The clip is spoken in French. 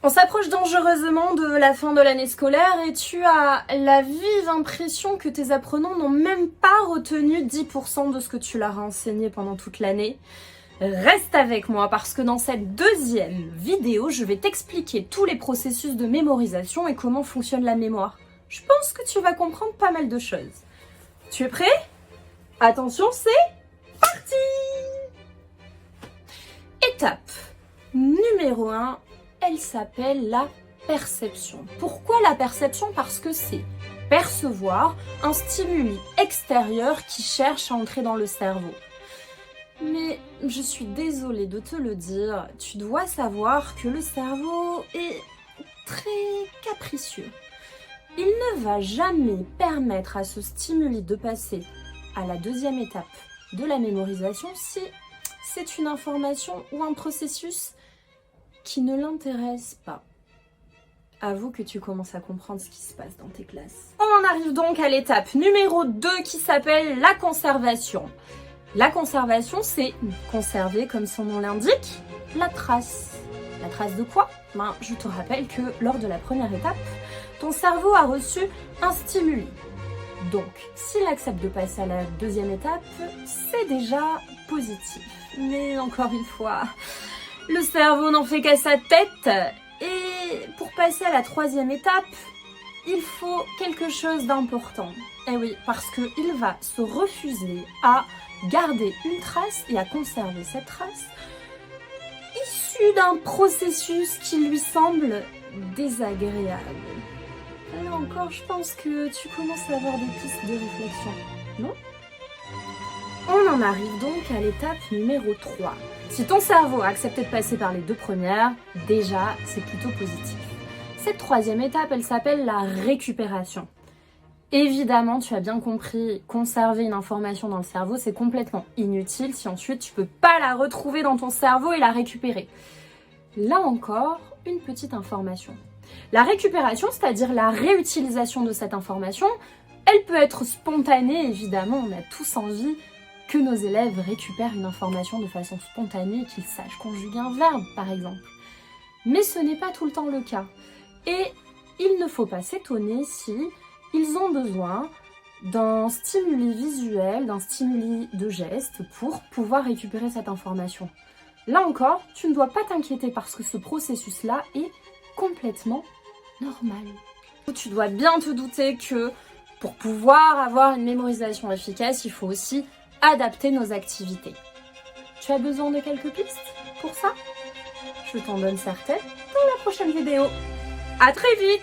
On s'approche dangereusement de la fin de l'année scolaire et tu as la vive impression que tes apprenants n'ont même pas retenu 10% de ce que tu leur as enseigné pendant toute l'année. Reste avec moi parce que dans cette deuxième vidéo, je vais t'expliquer tous les processus de mémorisation et comment fonctionne la mémoire. Je pense que tu vas comprendre pas mal de choses. Tu es prêt? Attention, c'est parti! Étape numéro 1. Elle s'appelle la perception. Pourquoi la perception? Parce que c'est percevoir un stimuli extérieur qui cherche à entrer dans le cerveau. Mais je suis désolée de te le dire, tu dois savoir que le cerveau est très capricieux. Il ne va jamais permettre à ce stimuli de passer à la deuxième étape de la mémorisation si c'est une information ou un processus qui ne l'intéresse pas. Avoue que tu commences à comprendre ce qui se passe dans tes classes. On en arrive donc à l'étape numéro 2 qui s'appelle la conservation. La conservation, c'est conserver, comme son nom l'indique, la trace. La trace de quoi? Je te rappelle que lors de la première étape, ton cerveau a reçu un stimuli. Donc, s'il accepte de passer à la deuxième étape, c'est déjà positif. Mais encore une fois, le cerveau n'en fait qu'à sa tête. Et pour passer à la troisième étape, il faut quelque chose d'important. Eh oui, parce qu'il va se refuser à garder une trace et à conserver cette trace issue d'un processus qui lui semble désagréable. Là encore, je pense que tu commences à avoir des pistes de réflexion, non? On en arrive donc à l'étape numéro 3. Si ton cerveau a accepté de passer par les deux premières, déjà, c'est plutôt positif. Cette troisième étape, elle s'appelle la récupération. Évidemment, tu as bien compris, conserver une information dans le cerveau, c'est complètement inutile si ensuite tu peux pas la retrouver dans ton cerveau et la récupérer. Là encore, une petite information. La récupération, c'est-à-dire la réutilisation de cette information, elle peut être spontanée, évidemment, on a tous envie que nos élèves récupèrent une information de façon spontanée, qu'ils sachent conjuguer un verbe, par exemple. Mais ce n'est pas tout le temps le cas. Et il ne faut pas s'étonner si ils ont besoin d'un stimuli visuel, d'un stimuli de geste pour pouvoir récupérer cette information. Là encore, tu ne dois pas t'inquiéter parce que ce processus-là est complètement normal. Tu dois bien te douter que pour pouvoir avoir une mémorisation efficace, il faut aussi adapter nos activités. Tu as besoin de quelques pistes pour ça? Je t'en donne certaines dans la prochaine vidéo. À très vite!